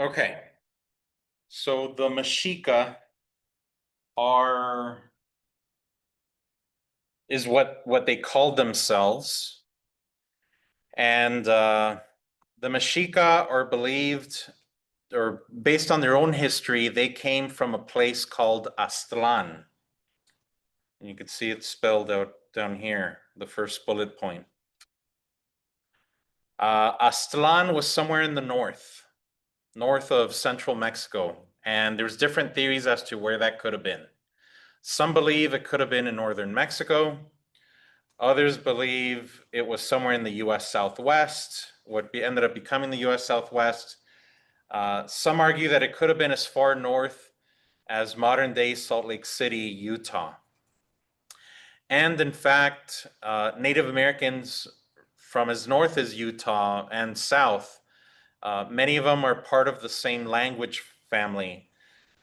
Okay. So the Mexica is what they called themselves. And the Mexica are believed, or based on their own history, they came from a place called Aztlan. And you can see it spelled out down here, the first bullet point. Aztlan was somewhere in the north of central Mexico. And there's different theories as to where that could have been. Some believe it could have been in northern Mexico. Others believe it was somewhere in the US Southwest, ended up becoming the US Southwest. Some argue that it could have been as far north as modern day Salt Lake City, Utah. And in fact, Native Americans from as north as Utah and south, many of them are part of the same language family,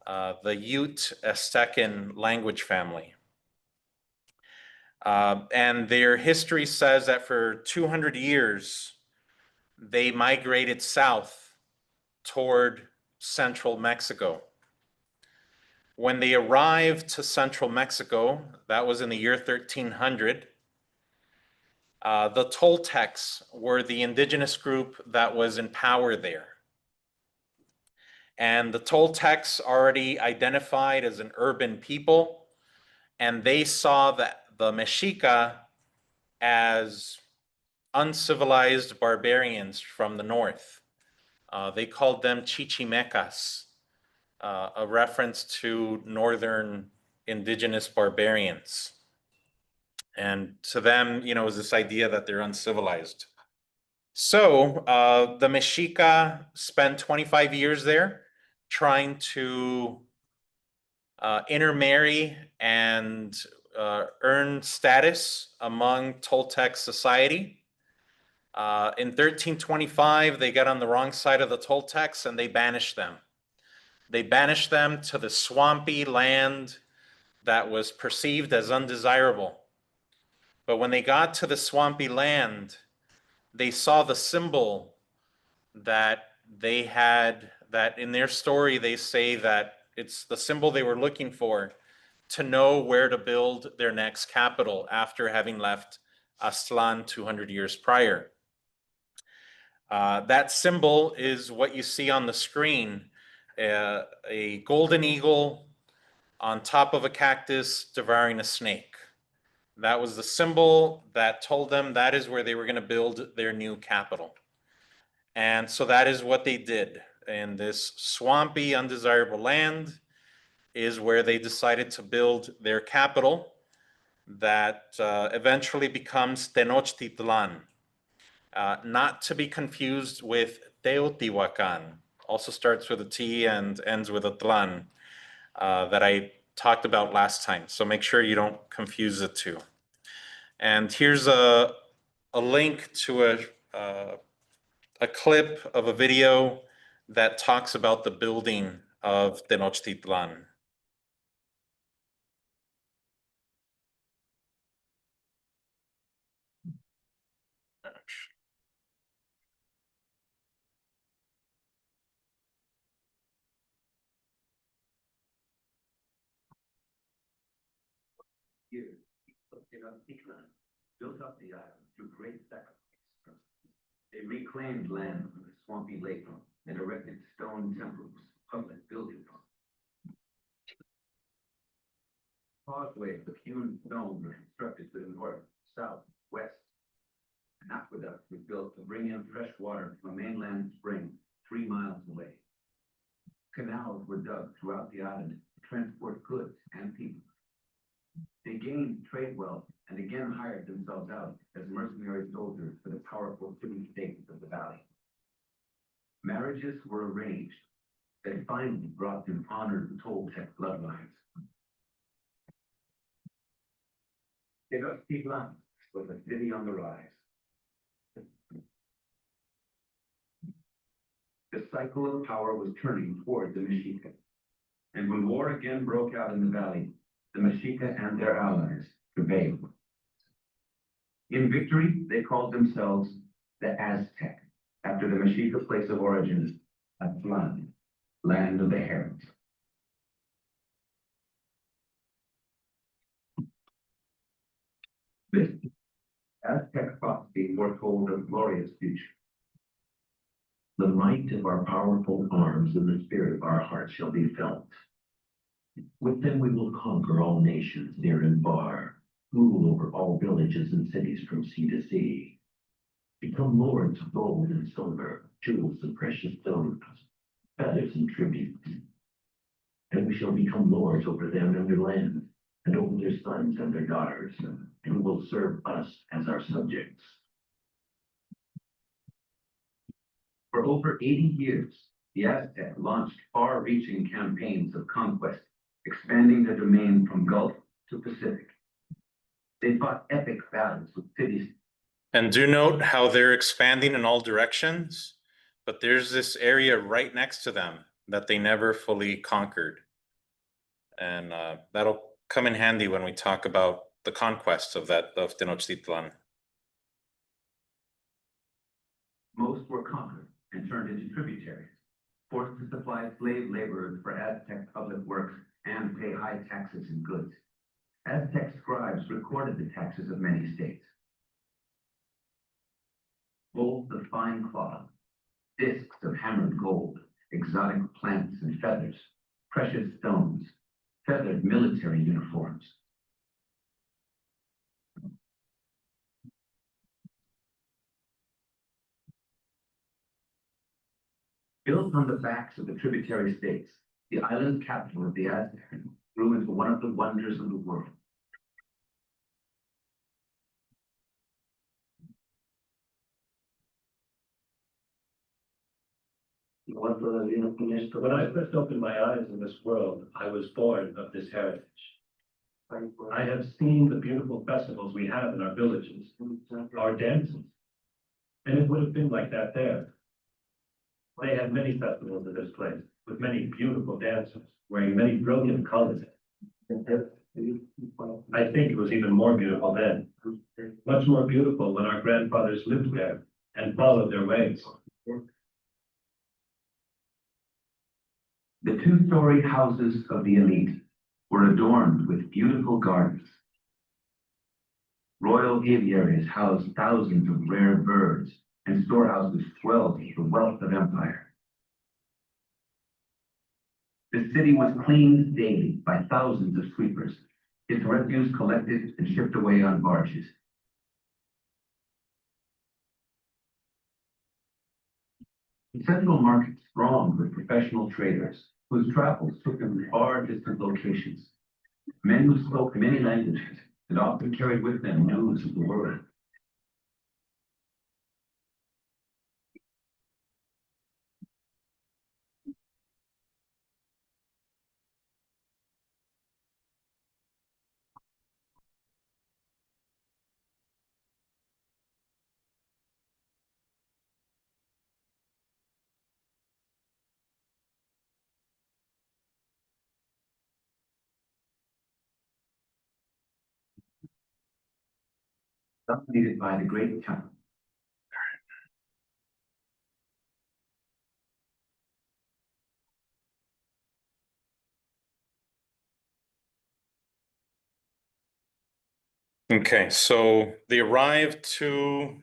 the Ute Aztecan language family. And their history says that for 200 years, they migrated south toward central Mexico. When they arrived to central Mexico, that was in the year 1300, the Toltecs were the indigenous group that was in power there. And the Toltecs already identified as an urban people, and they saw that the Mexica as uncivilized barbarians from the north. They called them Chichimecas, a reference to northern indigenous barbarians. And to them, it was this idea that they're uncivilized. So the Mexica spent 25 years there trying to intermarry and earn status among Toltec society. In 1325, they got on the wrong side of the Toltecs and they banished them. They banished them to the swampy land that was perceived as undesirable. But when they got to the swampy land, they saw the symbol that they had, that in their story, they say that it's the symbol they were looking for to know where to build their next capital after having left Aztlan 200 years prior. That symbol is what you see on the screen, a golden eagle on top of a cactus devouring a snake. That was the symbol that told them that is where they were going to build their new capital. And so that is what they did. In this swampy, undesirable land is where they decided to build their capital that eventually becomes Tenochtitlan. Not to be confused with Teotihuacan, also starts with a T and ends with a Tlan, that I talked about last time. So make sure you don't confuse the two. And here's a link to a clip of a video that talks about the building of Tenochtitlan. Here, Tenochtitlan built up the island through great sacrifice. They reclaimed land from the swampy lake and erected stone temples, public buildings. Causeways of hewn stone were constructed to the north, south, west. An aqueduct was built to bring in fresh water from a mainland spring 3 miles away. Canals were dug throughout the island to transport goods and people. They gained trade wealth and again hired themselves out as mercenary soldiers for the powerful city-states of the valley. Marriages were arranged that finally brought them honored Toltec bloodlines. Tenochtitlan was a city on the rise. The cycle of power was turning toward the Mexica. And when war again broke out in the valley, the Mexica and their allies prevailed. In victory, they called themselves the Aztec, after the Mexica place of origin, Aztlan. land of the herons. This Aztec prophecy foretold a glorious future. The might of our powerful arms and the spirit of our hearts shall be felt. With them we will conquer all nations near and far, rule over all villages and cities from sea to sea, become lords of gold and silver, jewels and precious stones, feathers and tributes. And we shall become lords over them and their land, and over their sons and their daughters, and will serve us as our subjects. For over 80 years, the Aztec launched far-reaching campaigns of conquest, expanding their domain from Gulf to Pacific. They fought epic battles with cities. And do note how they're expanding in all directions, but there's this area right next to them that they never fully conquered. And that'll come in handy when we talk about the conquest of Tenochtitlan. Most were conquered and turned into tributaries, forced to supply slave laborers for Aztec public works and pay high taxes and goods. Aztec scribes recorded the taxes of many states. Bowls of fine cloth, discs of hammered gold, exotic plants and feathers, precious stones, feathered military uniforms. Built on the backs of the tributary states, the island capital of the Aztec grew into one of the wonders of the world. When I first opened my eyes in this world, I was born of this heritage. I have seen the beautiful festivals we have in our villages, our dances, and it would have been like that there. They had many festivals in this place, with many beautiful dancers, wearing many brilliant colors. I think it was even more beautiful then, much more beautiful when our grandfathers lived there and followed their ways. The two-story houses of the elite were adorned with beautiful gardens. Royal aviaries housed thousands of rare birds, and storehouses swelled with the wealth of empire. The city was cleaned daily by thousands of sweepers, its refuse collected and shipped away on barges. The central market thronged with professional traders whose travels took them to far distant locations. Men who spoke many languages and often carried with them news of the world. Dominated by the great temple. Okay, so they arrived to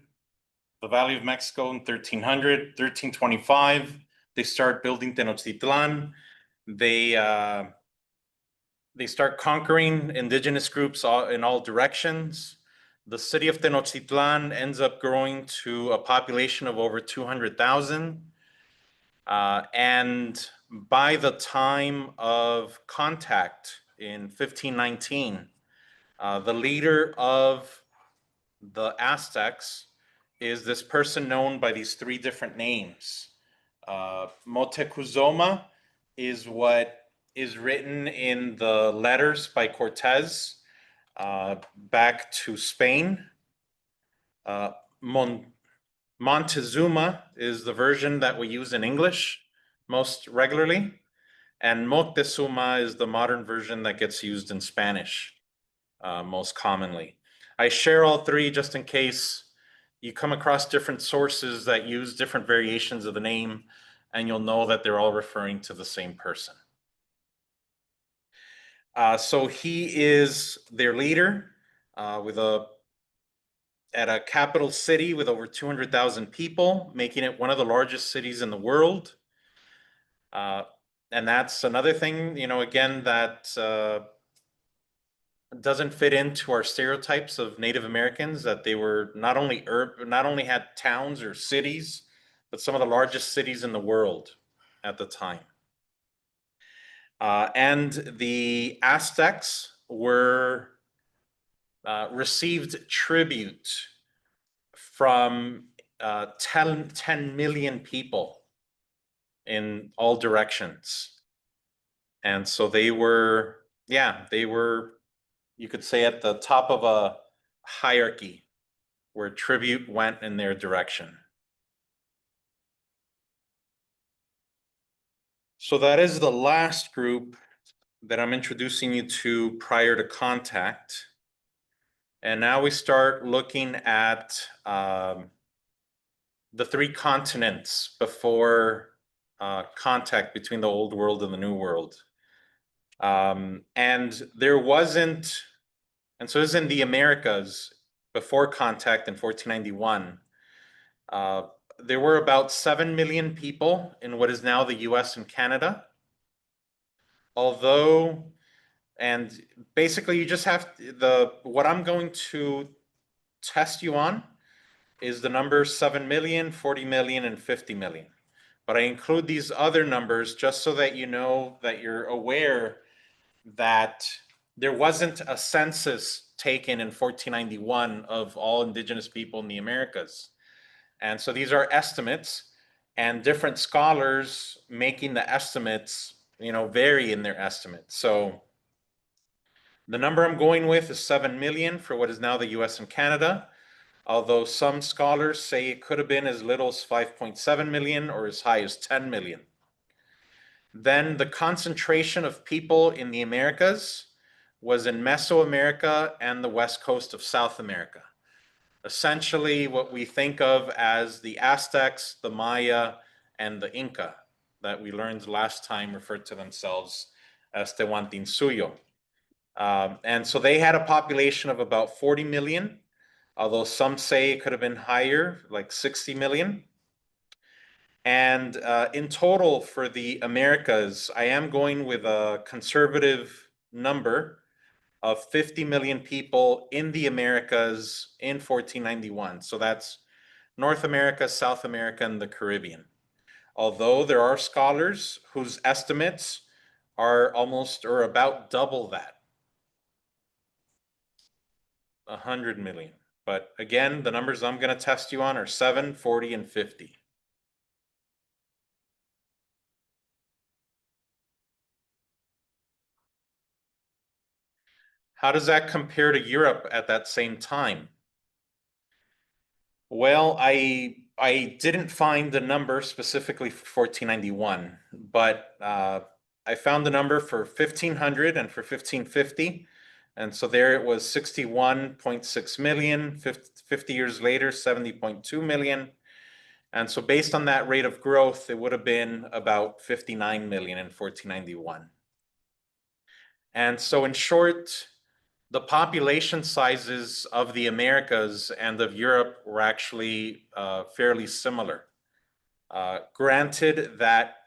the Valley of Mexico in 1300, 1325. They start building Tenochtitlan. They start conquering indigenous groups in all directions. The city of Tenochtitlan ends up growing to a population of over 200,000. And by the time of contact in 1519, the leader of the Aztecs is this person known by these three different names. Moctezuma is what is written in the letters by Cortez back to Spain. Montezuma is the version that we use in English most regularly, and Moctezuma is the modern version that gets used in Spanish most commonly. I share all three just in case you come across different sources that use different variations of the name, and you'll know that they're all referring to the same person. So he is their leader at a capital city with over 200,000 people, making it one of the largest cities in the world. And that's another thing, again, that doesn't fit into our stereotypes of Native Americans, that they were not only had towns or cities, but some of the largest cities in the world at the time. And the Aztecs received tribute from 10 million people in all directions. And so they were, you could say, at the top of a hierarchy where tribute went in their direction. So that is the last group that I'm introducing you to prior to contact. And now we start looking at the 3 continents before contact between the Old World and the New World. And there wasn't, and so this is in the Americas before contact in 1491. There were about 7 million people in what is now the US and Canada. Although, and basically you just have what I'm going to test you on is the numbers 7 million, 40 million, and 50 million. But I include these other numbers just so that you know that you're aware that there wasn't a census taken in 1491 of all indigenous people in the Americas. And so these are estimates, and different scholars making the estimates, vary in their estimates. So the number I'm going with is 7 million for what is now the US and Canada, although some scholars say it could have been as little as 5.7 million or as high as 10 million. Then the concentration of people in the Americas was in Mesoamerica and the west coast of South America. Essentially what we think of as the Aztecs, the Maya, and the Inca that we learned last time referred to themselves as Tehuantinsuyo. And so they had a population of about 40 million, although some say it could have been higher, like 60 million. And in total for the Americas, I am going with a conservative number of 50 million people in the Americas in 1491. So that's North America, South America, and the Caribbean. Although there are scholars whose estimates are almost or about double that, 100 million. But again, the numbers I'm going to test you on are 7, 40, and 50. How does that compare to Europe at that same time? Well, I didn't find the number specifically for 1491, but I found the number for 1500 and for 1550. And so there it was 61.6 million, 50 years later, 70.2 million. And so based on that rate of growth, it would have been about 59 million in 1491. And so in short, the population sizes of the Americas and of Europe were actually fairly similar. Granted that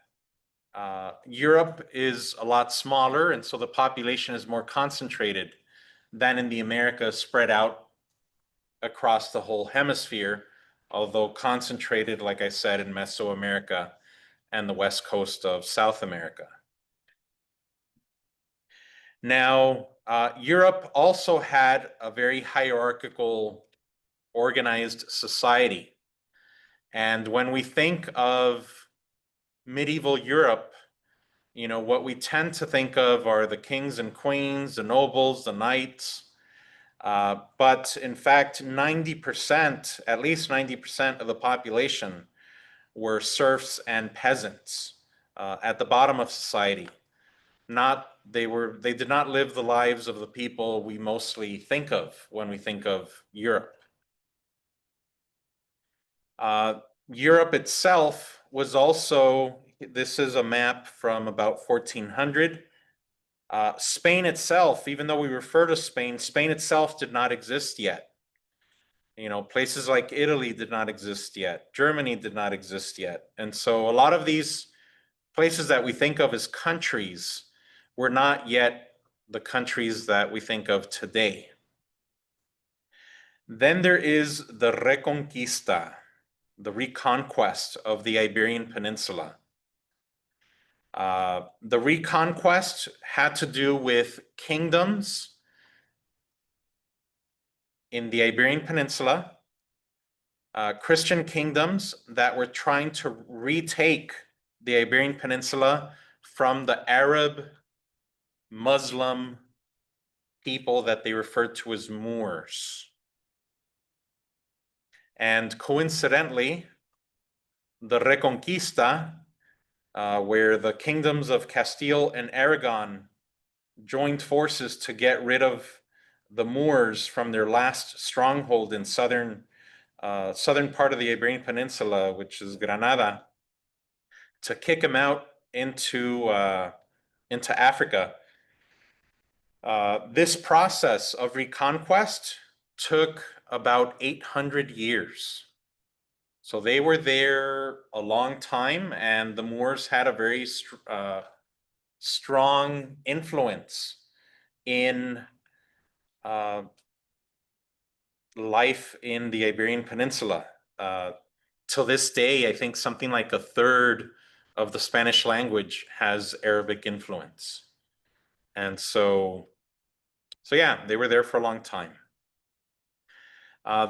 Europe is a lot smaller, and so the population is more concentrated than in the Americas, spread out across the whole hemisphere, although concentrated, like I said, in Mesoamerica and the west coast of South America. Now, Europe also had a very hierarchical, organized society. And when we think of medieval Europe, what we tend to think of are the kings and queens, the nobles, the knights. But in fact, 90%, at least 90% of the population were serfs and peasants at the bottom of society. They did not live the lives of the people we mostly think of when we think of Europe. Europe itself was also, this is a map from about 1400. Spain itself, even though we refer to Spain, Spain itself did not exist yet. You know, places like Italy did not exist yet. Germany did not exist yet. And so a lot of these places that we think of as countries were not yet the countries that we think of today. Then there is the Reconquista, the reconquest of the Iberian Peninsula. The reconquest had to do with kingdoms in the Iberian Peninsula, Christian kingdoms that were trying to retake the Iberian Peninsula from the Arab Muslim people that they referred to as Moors. And coincidentally, the Reconquista, where the kingdoms of Castile and Aragon joined forces to get rid of the Moors from their last stronghold in southern part of the Iberian Peninsula, which is Granada, to kick them out into Africa. This process of reconquest took about 800 years. So they were there a long time, and the Moors had a very strong influence in life in the Iberian Peninsula. Till this day, I think something like a third of the Spanish language has Arabic influence. And so yeah, they were there for a long time.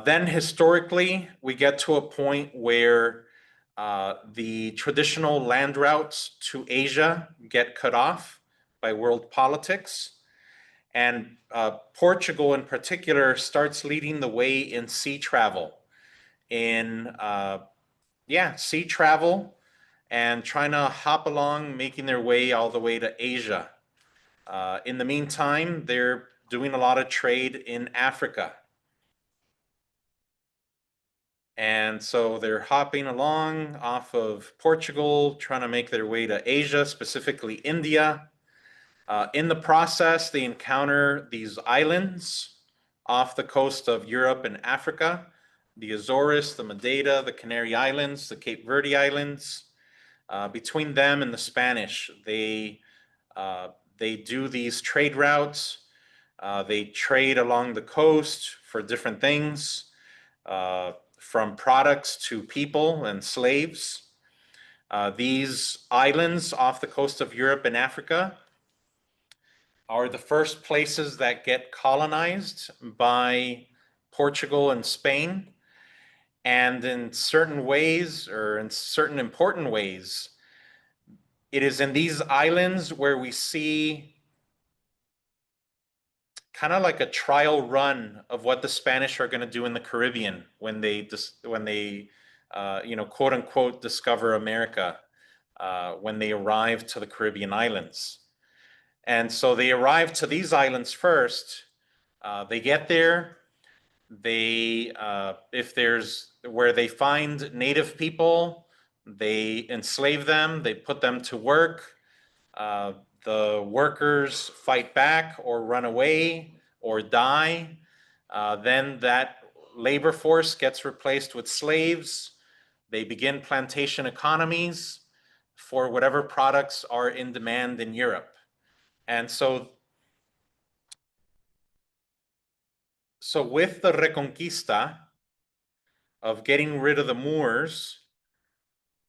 Then historically, we get to a point where the traditional land routes to Asia get cut off by world politics. And Portugal in particular starts leading the way in sea travel. Sea travel and trying to hop along, making their way all the way to Asia. In the meantime, they're doing a lot of trade in Africa. And so they're hopping along off of Portugal, trying to make their way to Asia, specifically India. In the process, they encounter these islands off the coast of Europe and Africa, the Azores, the Madeira, the Canary Islands, the Cape Verde Islands. Between them and the Spanish, they do these trade routes. They trade along the coast for different things, from products to people and slaves. These islands off the coast of Europe and Africa are the first places that get colonized by Portugal and Spain. And in certain ways, or in certain important ways, it is in these islands where we see kind of like a trial run of what the Spanish are going to do in the Caribbean when they quote unquote discover America, when they arrive to the Caribbean islands. And so they arrive to these islands first. They get there. If there's where they find native people, they enslave them. They put them to work. The workers fight back or run away or die. Then that labor force gets replaced with slaves. They begin plantation economies for whatever products are in demand in Europe. And so with the Reconquista of getting rid of the Moors,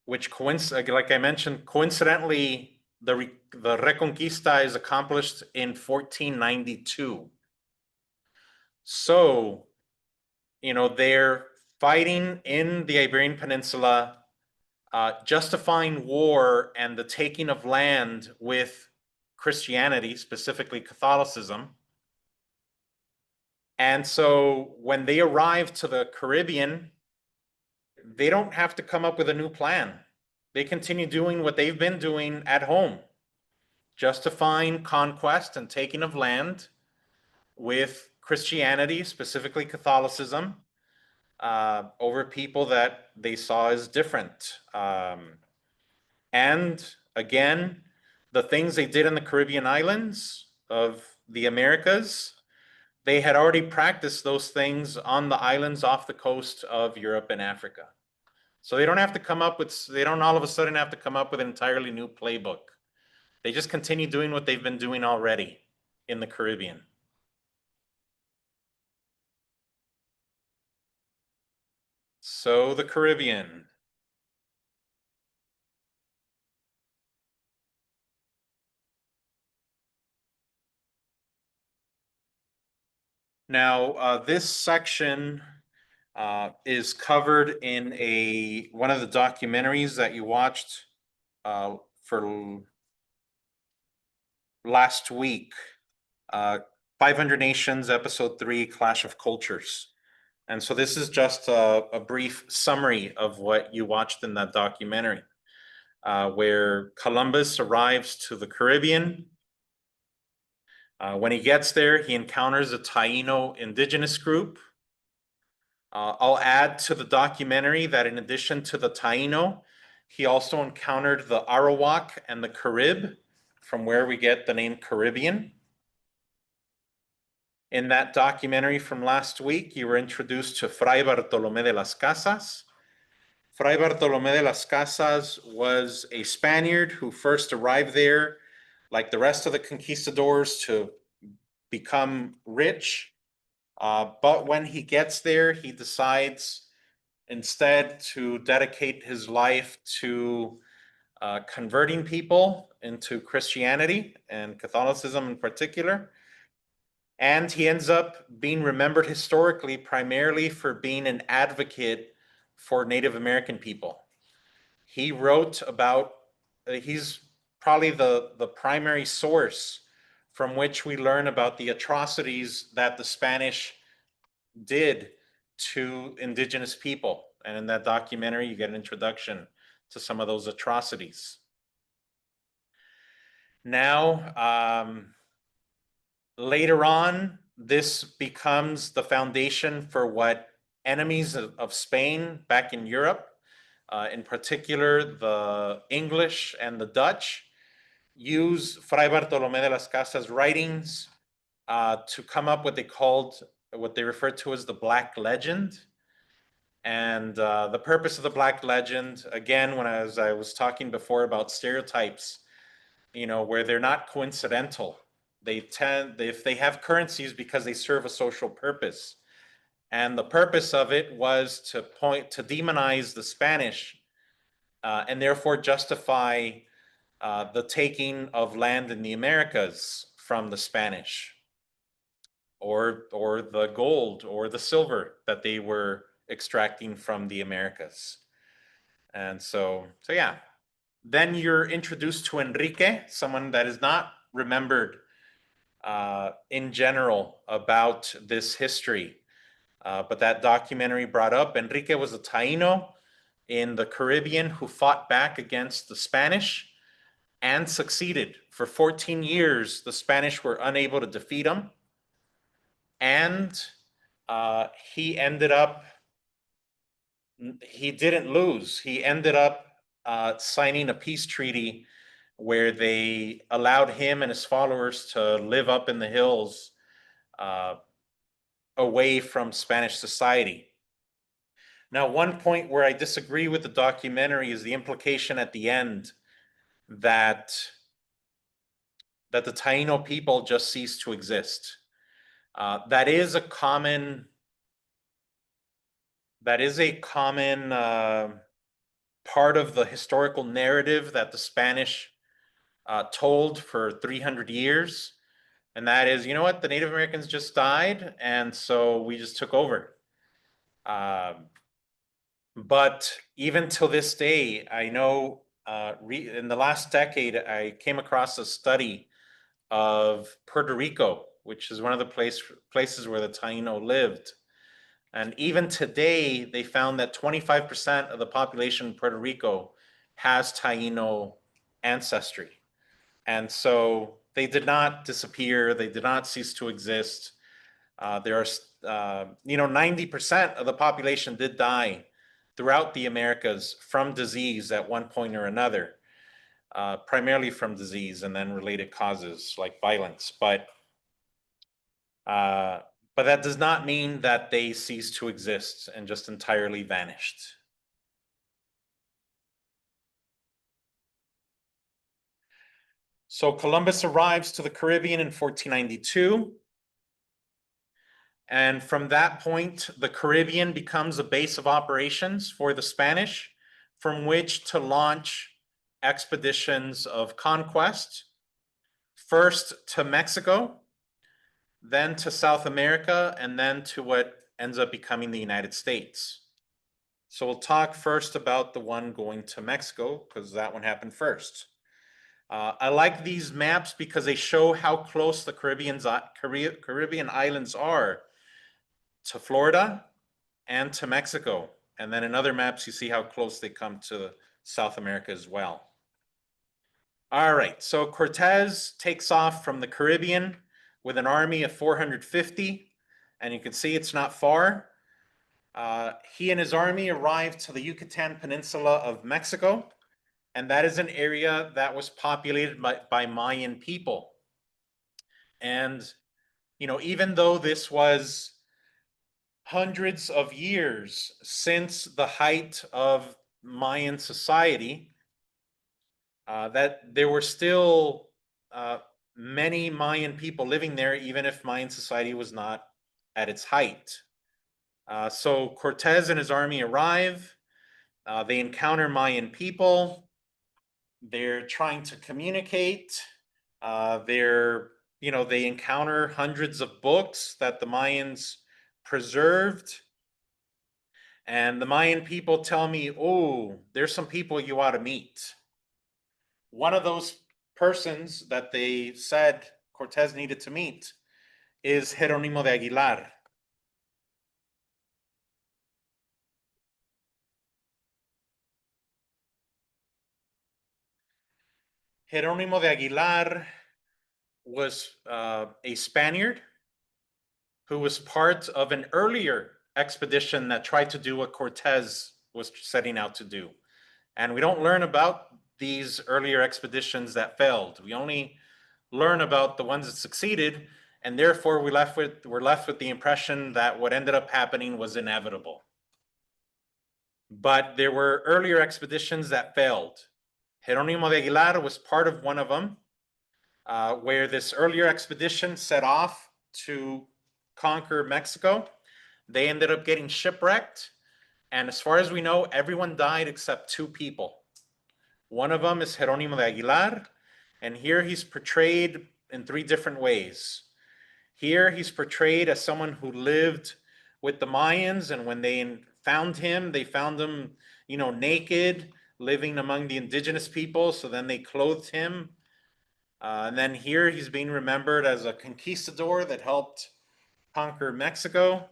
which like I mentioned, coincidentally, the Reconquista is accomplished in 1492. So, they're fighting in the Iberian Peninsula, justifying war and the taking of land with Christianity, specifically Catholicism. And so when they arrive to the Caribbean, they don't have to come up with a new plan. They continue doing what they've been doing at home, justifying conquest and taking of land with Christianity, specifically Catholicism, over people that they saw as different. And again, the things they did in the Caribbean islands of the Americas, they had already practiced those things on the islands off the coast of Europe and Africa. So they don't have to come up with, they don't all of a sudden have to come up with an entirely new playbook. They just continue doing what they've been doing already in the Caribbean. So the Caribbean. Now, this section is covered in one of the documentaries that you watched for last week, 500 Nations, Episode 3, Clash of Cultures. And so this is just a brief summary of what you watched in that documentary, where Columbus arrives to the Caribbean. When he gets there, he encounters a Taino indigenous group. I'll add to the documentary that in addition to the Taino, he also encountered the Arawak and the Carib, from where we get the name Caribbean. In that documentary from last week, you were introduced to Fray Bartolomé de las Casas. Fray Bartolomé de las Casas was a Spaniard who first arrived there, like the rest of the conquistadors, to become rich. But when he gets there, he decides instead to dedicate his life to converting people into Christianity and Catholicism in particular. And he ends up being remembered historically primarily for being an advocate for Native American people. He wrote about, he's probably the primary source from which we learn about the atrocities that the Spanish did to indigenous people. And in that documentary, you get an introduction to some of those atrocities. Now, later on, this becomes the foundation for what enemies of Spain back in Europe, in particular the English and the Dutch, use Fray Bartolomé de las Casas' writings to come up with what they refer to as the Black Legend. And the purpose of the Black Legend, again, as I was talking before about stereotypes, where they're not coincidental. If they have currencies because they serve a social purpose. And the purpose of it was to demonize the Spanish and therefore justify the taking of land in the Americas from the Spanish, or the gold or the silver that they were extracting from the Americas. And so yeah. Then you're introduced to Enrique, someone that is not remembered in general about this history. But that documentary brought up, Enrique was a Taino in the Caribbean who fought back against the Spanish and succeeded. For 14 years, the Spanish were unable to defeat him. And he didn't lose. He ended up signing a peace treaty where they allowed him and his followers to live up in the hills away from Spanish society. Now, one point where I disagree with the documentary is the implication at the end that the Taino people just ceased to exist. That is a common part of the historical narrative that the Spanish told for 300 years. And that is, you know what, the Native Americans just died, and so we just took over. But even till this day, I know in the last decade, I came across a study of Puerto Rico, which is one of the places where the Taino lived. And even today, they found that 25% of the population in Puerto Rico has Taino ancestry. And so they did not disappear. They did not cease to exist. There are, 90% of the population did die throughout the Americas from disease at one point or another. primarily from disease and then related causes like violence. But that does not mean that they ceased to exist and just entirely vanished. So Columbus arrives to the Caribbean in 1492. And from that point, the Caribbean becomes a base of operations for the Spanish, from which to launch expeditions of conquest, first to Mexico, then to South America, and then to what ends up becoming the United States. So we'll talk first about the one going to Mexico, because that one happened first. I like these maps because they show how close the Caribbean islands are to Florida and to Mexico. And then in other maps, you see how close they come to South America as well. All right, so Cortez takes off from the Caribbean with an army of 450, and you can see it's not far. He and his army arrived to the Yucatan Peninsula of Mexico, and that is an area that was populated by Mayan people. And, you know, even though this was hundreds of years since the height of Mayan society, that there were still many Mayan people living there, even if Mayan society was not at its height. So Cortez and his army arrive. They encounter Mayan people. They're trying to communicate. They encounter hundreds of books that the Mayans preserved. And the Mayan people tell me, oh, there's some people you ought to meet. One of those persons that they said Cortez needed to meet is Geronimo de Aguilar. Geronimo de Aguilar was a Spaniard who was part of an earlier expedition that tried to do what Cortez was setting out to do. And we don't learn about these earlier expeditions that failed. We only learn about the ones that succeeded, and therefore we're left with the impression that what ended up happening was inevitable. But there were earlier expeditions that failed. Geronimo de Aguilar was part of one of them, where this earlier expedition set off to conquer Mexico. They ended up getting shipwrecked, and as far as we know, everyone died except two people. One of them is Geronimo de Aguilar, and here he's portrayed in three different ways. Here he's portrayed as someone who lived with the Mayans, and when they found him, naked, living among the indigenous people, so then they clothed him. And then here he's being remembered as a conquistador that helped conquer Mexico.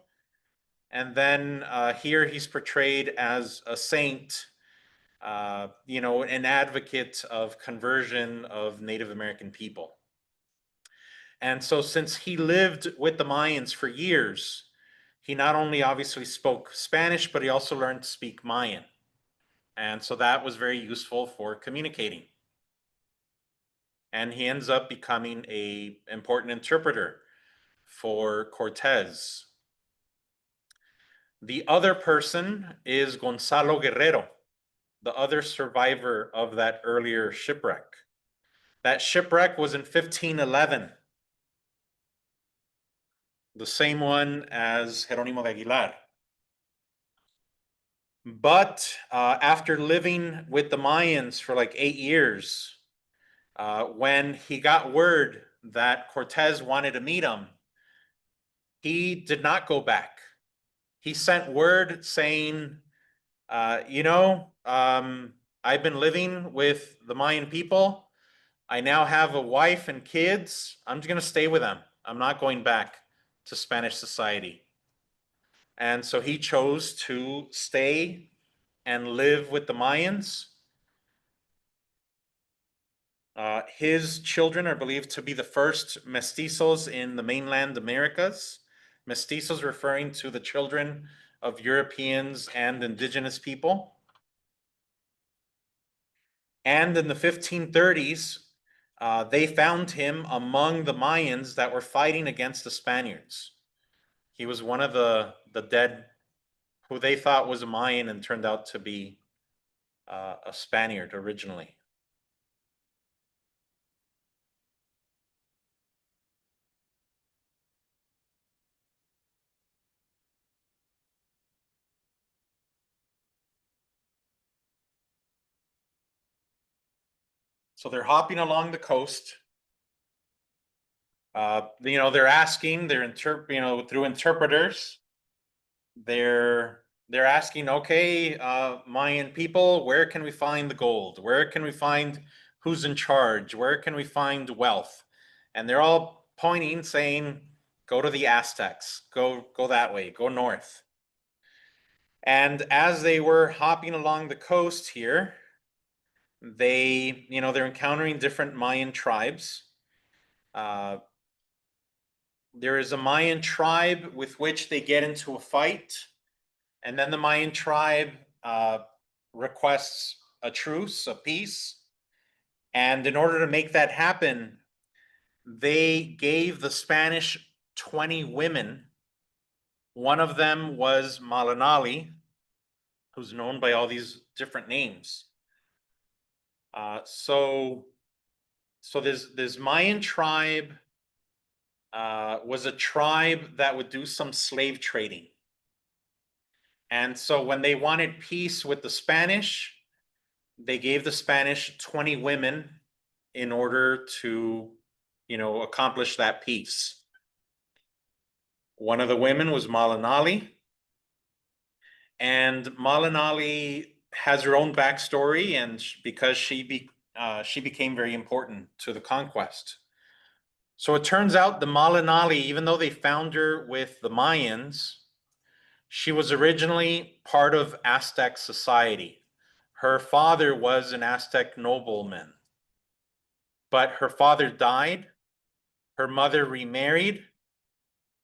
And then here he's portrayed as a saint, an advocate of conversion of Native American people. And so since he lived with the Mayans for years, he not only obviously spoke Spanish, but he also learned to speak Mayan. And so that was very useful for communicating. And he ends up becoming an important interpreter for Cortez. The other person is Gonzalo Guerrero, the other survivor of that earlier shipwreck. That shipwreck was in 1511, the same one as Geronimo de Aguilar. But after living with the Mayans for like 8 years, when he got word that Cortez wanted to meet him, he did not go back. He sent word saying, I've been living with the Mayan people. I now have a wife and kids. I'm just going to stay with them. I'm not going back to Spanish society. And so he chose to stay and live with the Mayans. His children are believed to be the first mestizos in the mainland Americas. Mestizos referring to the children of Europeans and indigenous people. And in the 1530s, they found him among the Mayans that were fighting against the Spaniards. He was one of the dead who they thought was a Mayan and turned out to be a Spaniard originally. So they're hopping along the coast. They're asking, through interpreters, they're asking, okay, Mayan people, where can we find the gold? Where can we find who's in charge? Where can we find wealth? And they're all pointing, saying, go to the Aztecs, go that way, go north. And as they were hopping along the coast here, they're encountering different Mayan tribes. There is a Mayan tribe with which they get into a fight, and then the Mayan tribe requests a truce, a peace. And in order to make that happen, they gave the Spanish 20 women. One of them was Malinali, who's known by all these different names. So this Mayan tribe was a tribe that would do some slave trading. And so when they wanted peace with the Spanish, they gave the Spanish 20 women in order to, accomplish that peace. One of the women was Malinali. And Malinali has her own backstory, and because she became very important to the conquest. So it turns out the Malinali, even though they found her with the Mayans, she was originally part of Aztec society. Her father was an Aztec nobleman, but her father died. Her mother remarried,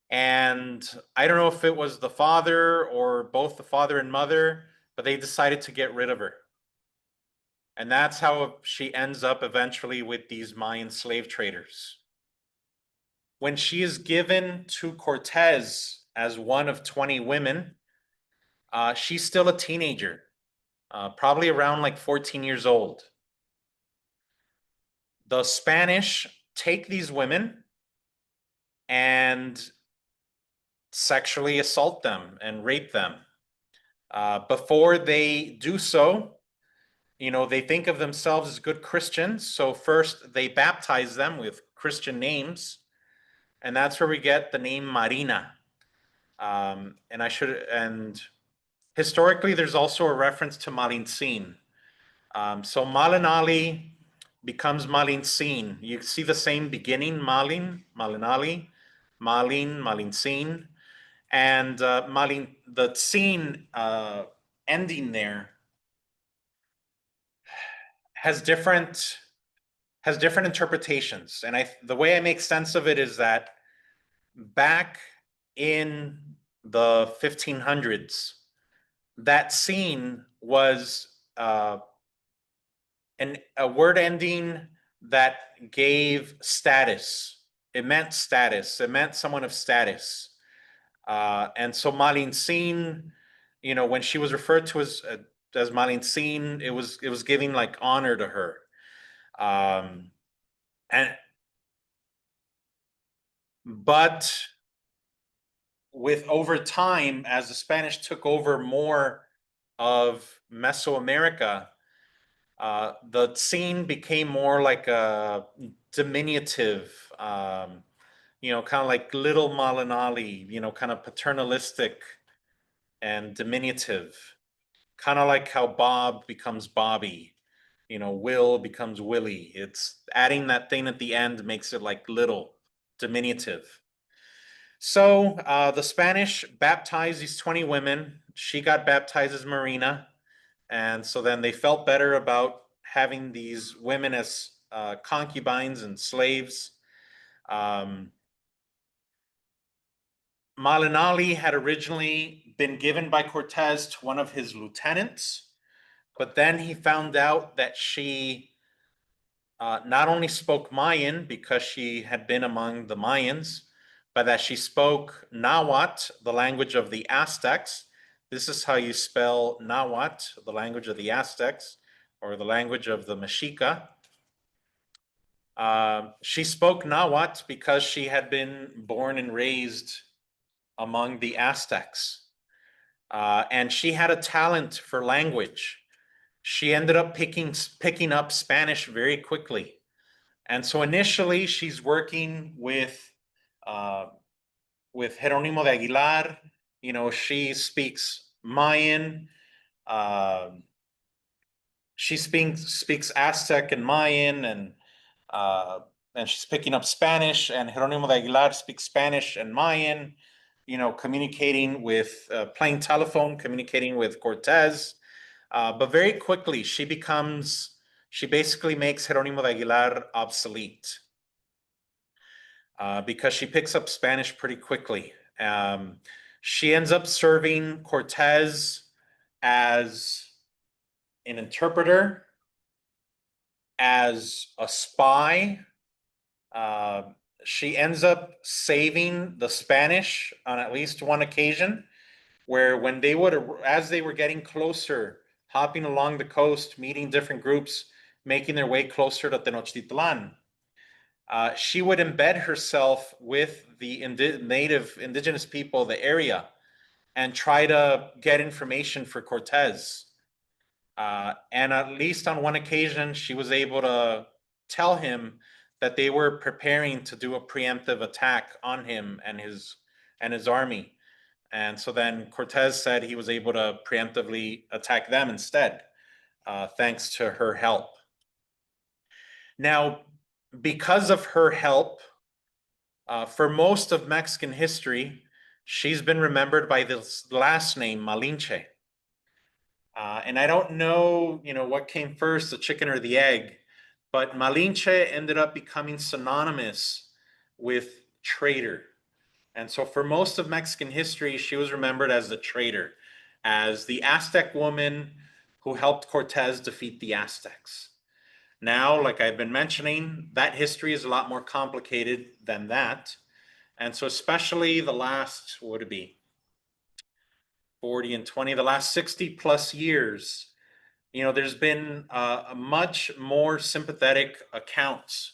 and I don't know if it was the father or both the father and mother, but they decided to get rid of her. And that's how she ends up eventually with these Mayan slave traders. When she is given to Cortez as one of 20 women, she's still a teenager, probably around like 14 years old. The Spanish take these women and sexually assault them and rape them. Before they do so, they think of themselves as good Christians. So first they baptize them with Christian names, and that's where we get the name Marina. And historically, there's also a reference to Malintzin. So Malinali becomes Malintzin. You see the same beginning, Malinali, Malintzin, and the Tzin ending there has different interpretations. And the way I make sense of it is that back in the 1500s, that scene was a word ending that gave status. It meant status. It meant someone of status. And so Malintzin, when she was referred to as Malintzin, it was giving like honor to her. But with over time, as the Spanish took over more of Mesoamerica, the scene became more like a diminutive, kind of like little Malinali, kind of paternalistic and diminutive, kind of like how Bob becomes Bobby, Will becomes Willie. It's adding that thing at the end makes it like little, diminutive. So the Spanish baptized these 20 women. She got baptized as Marina. And so then they felt better about having these women as concubines and slaves. Malinali had originally been given by Cortez to one of his lieutenants, but then he found out that she not only spoke Mayan because she had been among the Mayans, but that she spoke Nahuatl, the language of the Aztecs. This is how you spell Nahuatl, the language of the Aztecs, or the language of the Mexica. She spoke Nahuatl because she had been born and raised among the Aztecs. And she had a talent for language. She ended up picking up Spanish very quickly. And so initially she's working with Geronimo de Aguilar. You know, she speaks Mayan. She speaks Aztec and Mayan, and she's picking up Spanish. And Geronimo de Aguilar speaks Spanish and Mayan. You know, communicating with playing telephone, communicating with Cortez. But very quickly she basically makes Geronimo de Aguilar obsolete. Because she picks up Spanish pretty quickly. She ends up serving Cortez as an interpreter, as a spy. She ends up saving the Spanish on at least one occasion, where when they as they were getting closer, hopping along the coast, meeting different groups, making their way closer to Tenochtitlan, she would embed herself with the native indigenous people of the area and try to get information for Cortez. And at least on one occasion, she was able to tell him that they were preparing to do a preemptive attack on him and his army. And so then Cortez said he was able to preemptively attack them instead, thanks to her help. Now, because of her help, for most of Mexican history, she's been remembered by this last name, Malinche. And I don't know, what came first, the chicken or the egg, but Malinche ended up becoming synonymous with traitor. And so for most of Mexican history, she was remembered as the traitor, as the Aztec woman who helped Cortez defeat the Aztecs. Now, like I've been mentioning, that history is a lot more complicated than that. And so especially the last, what would it be, 40 and 20, the last 60 plus years, there's been a much more sympathetic accounts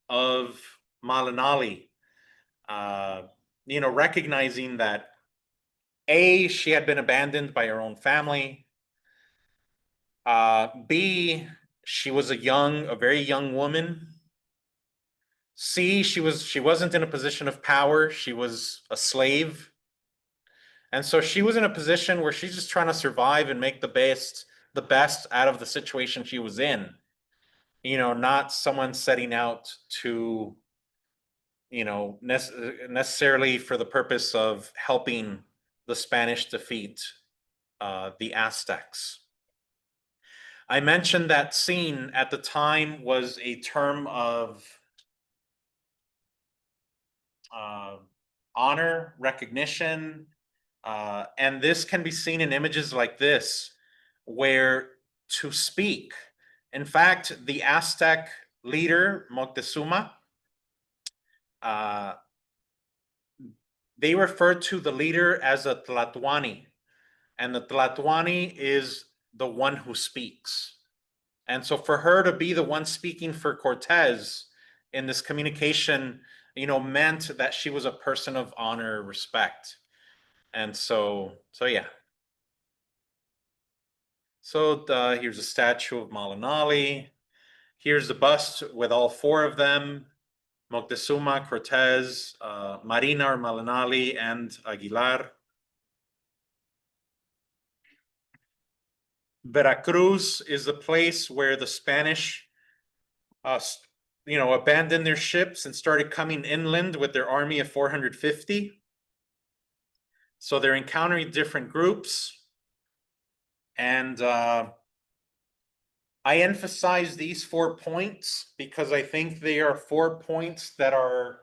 of Malinali, recognizing that A, she had been abandoned by her own family. B, she was a very young woman. C, she wasn't in a position of power. She was a slave. And so she was in a position where she's just trying to survive and make the best out of the situation she was in. Not someone setting out to, necessarily for the purpose of helping the Spanish defeat the Aztecs. I mentioned that scene at the time was a term of honor, recognition, and this can be seen in images like this, where to speak. In fact, the Aztec leader, Moctezuma, they refer to the leader as a Tlatoani, and the Tlatoani is the one who speaks. And so for her to be the one speaking for Cortez in this communication, meant that she was a person of honor, respect. And so yeah. So here's a statue of Malinali. Here's the bust with all four of them: Moctezuma, Cortez, Marina or Malinali, and Aguilar. Veracruz is the place where the Spanish, abandoned their ships and started coming inland with their army of 450. So they're encountering different groups. And I emphasize these 4 points because I think they are 4 points that are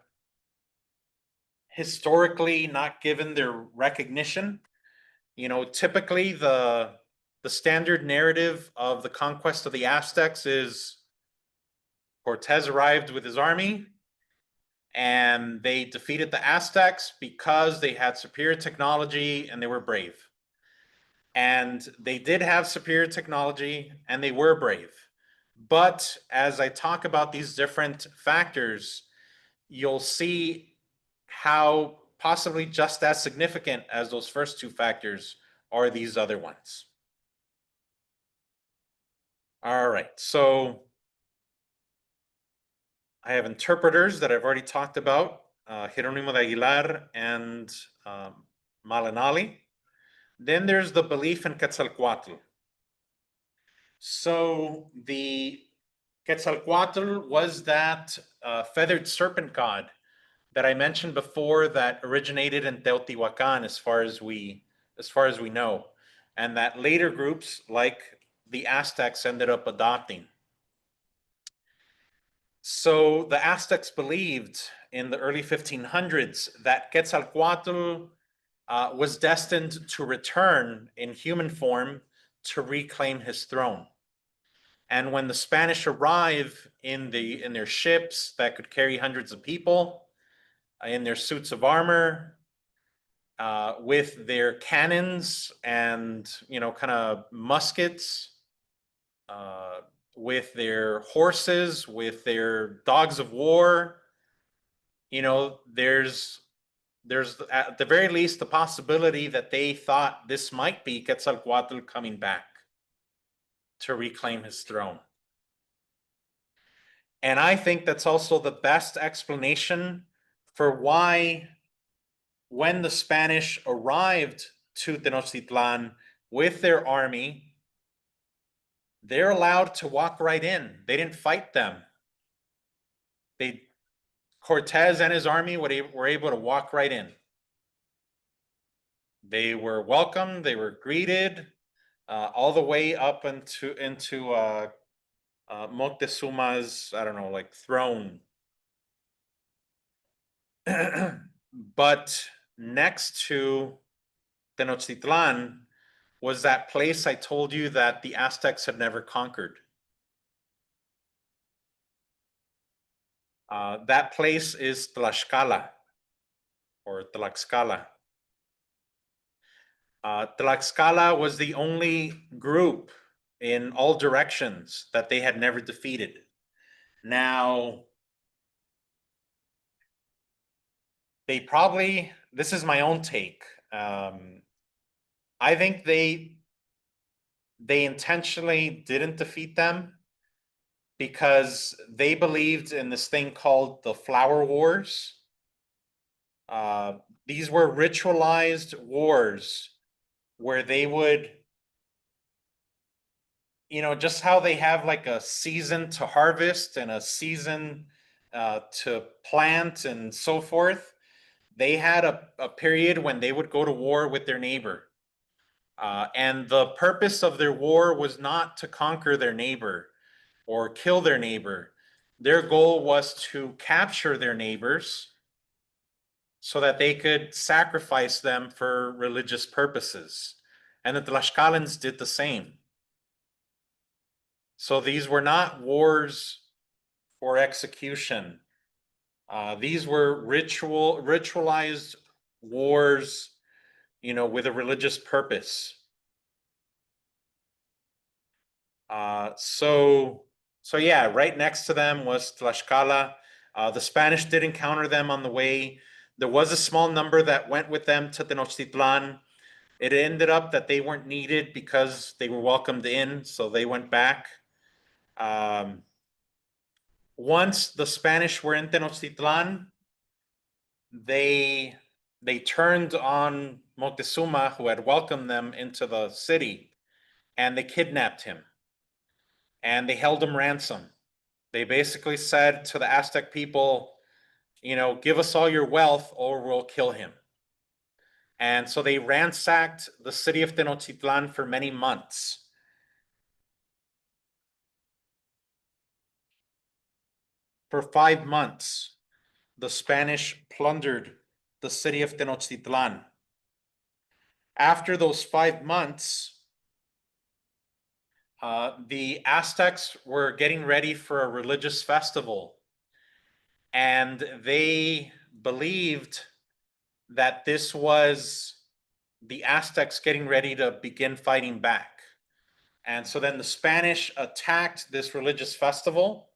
historically not given their recognition. Typically the the standard narrative of the conquest of the Aztecs is Cortez arrived with his army and they defeated the Aztecs because they had superior technology and they were brave. And they did have superior technology and they were brave. But as I talk about these different factors, you'll see how possibly just as significant as those first two factors are these other ones. All right, so I have interpreters that I've already talked about, Geronimo de Aguilar and Malinali. Then there's the belief in Quetzalcoatl. So the Quetzalcoatl was that feathered serpent god that I mentioned before that originated in Teotihuacan as far as we know, and that later groups like the Aztecs ended up adopting. So the Aztecs believed in the early 1500s that Quetzalcoatl was destined to return in human form to reclaim his throne. And when the Spanish arrive in their ships that could carry hundreds of people, in their suits of armor, with their cannons and kind of muskets, with their horses, with their dogs of war, there's at the very least the possibility that they thought this might be Quetzalcoatl coming back to reclaim his throne. And I think that's also the best explanation for why, when the Spanish arrived to Tenochtitlan with their army, they're allowed to walk right in. They didn't fight them. Cortez and his army were able to walk right in. They were welcomed, they were greeted, all the way up into Moctezuma's, I don't know, like throne. But next to Tenochtitlan was that place I told you that the Aztecs had never conquered. That place is Tlaxcala or Tlaxcala. Tlaxcala was the only group in all directions that they had never defeated. Now, they probably, this is my own take. I think they intentionally didn't defeat them because they believed in this thing called the Flower Wars. These were ritualized wars where they would, just how they have like a season to harvest and a season to plant and so forth. They had a period when they would go to war with their neighbor. And the purpose of their war was not to conquer their neighbor or kill their neighbor. Their goal was to capture their neighbors so that they could sacrifice them for religious purposes. And the Tlaxcalans did the same. So these were not wars for execution. These were ritualized wars, with a religious purpose. So yeah, right next to them was Tlaxcala. The Spanish did encounter them on the way. There was a small number that went with them to Tenochtitlan. It ended up that they weren't needed because they were welcomed in, so they went back. Once the Spanish were in Tenochtitlan, they turned on Moctezuma, who had welcomed them into the city, and they kidnapped him. And they held him ransom. They basically said to the Aztec people, give us all your wealth or we'll kill him. And so they ransacked the city of Tenochtitlan for many months. For 5 months, the Spanish plundered the city of Tenochtitlan. After those 5 months, The Aztecs were getting ready for a religious festival, and they believed that this was the Aztecs getting ready to begin fighting back. And so then the Spanish attacked this religious festival,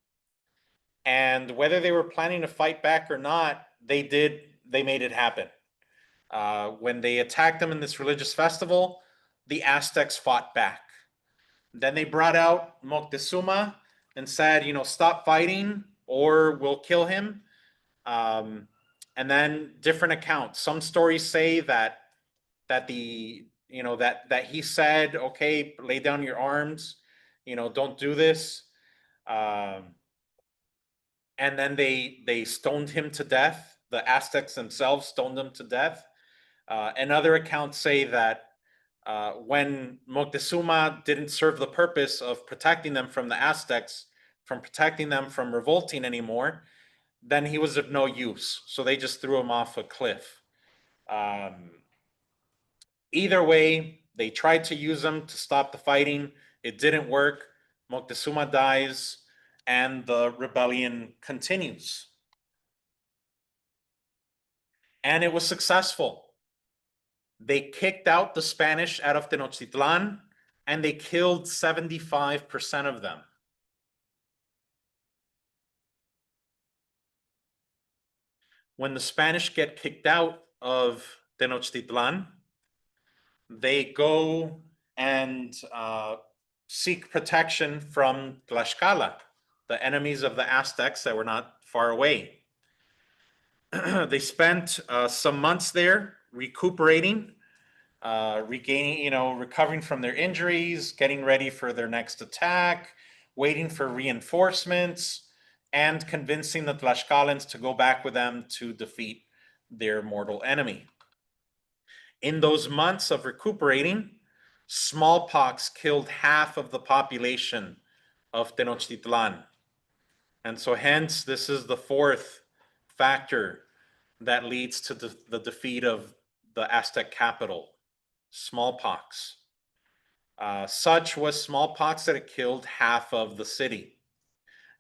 and whether they were planning to fight back or not, they made it happen. When they attacked them in this religious festival, the Aztecs fought back. Then they brought out Moctezuma and said, stop fighting or we'll kill him. And then different accounts. Some stories say that he said, okay, lay down your arms, don't do this. And then they stoned him to death. The Aztecs themselves stoned him to death. And other accounts say that when Moctezuma didn't serve the purpose of protecting them from the Aztecs, from protecting them from revolting anymore, then he was of no use. So they just threw him off a cliff. Either way, they tried to use him to stop the fighting. It didn't work. Moctezuma dies, and the rebellion continues. And it was successful. They kicked out the Spanish out of Tenochtitlan, and they killed 75% of them. When the Spanish get kicked out of Tenochtitlan, they go and seek protection from Tlaxcala, the enemies of the Aztecs that were not far away. They spent some months there recuperating, regaining, recovering from their injuries, getting ready for their next attack, waiting for reinforcements, and convincing the Tlaxcalans to go back with them to defeat their mortal enemy. In those months of recuperating, smallpox killed half of the population of Tenochtitlan. And so hence, this is the fourth factor that leads to the defeat of the Aztec capital, smallpox. Such was smallpox that it killed half of the city.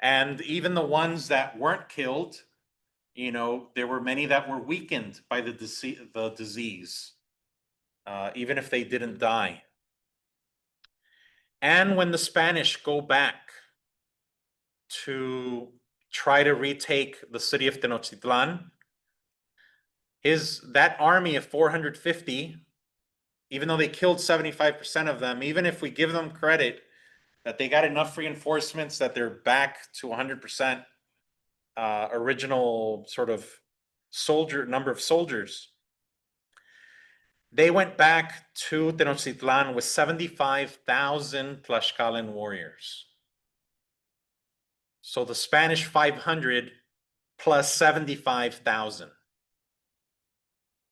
And even the ones that weren't killed, there were many that were weakened by the disease, even if they didn't die. And when the Spanish go back to try to retake the city of Tenochtitlan, that army of 450, even though they killed 75% of them, even if we give them credit that they got enough reinforcements that they're back to 100% original sort of number of soldiers, they went back to Tenochtitlan with 75,000 Tlaxcalan warriors. So the Spanish 500 plus 75,000.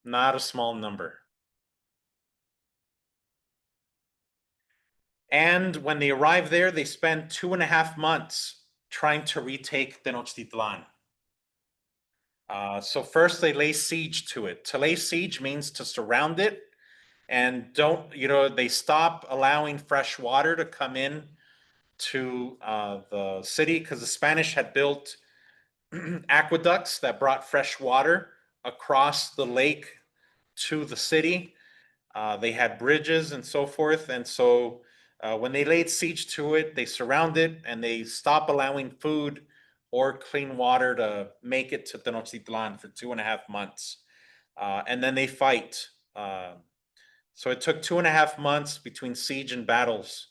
Not a small number. And when they arrived there, they spent 2.5 months trying to retake Tenochtitlan. So first they lay siege to it. To lay siege means to surround it and they stop allowing fresh water to come in to the city, because the Spanish had built aqueducts that brought fresh water across the lake to the city. They had bridges and so forth. And so when they laid siege to it, they surround it and they stop allowing food or clean water to make it to Tenochtitlan for 2.5 months. And then they fight. So it took 2.5 months between siege and battles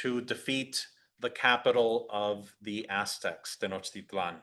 to defeat the capital of the Aztecs, Tenochtitlan.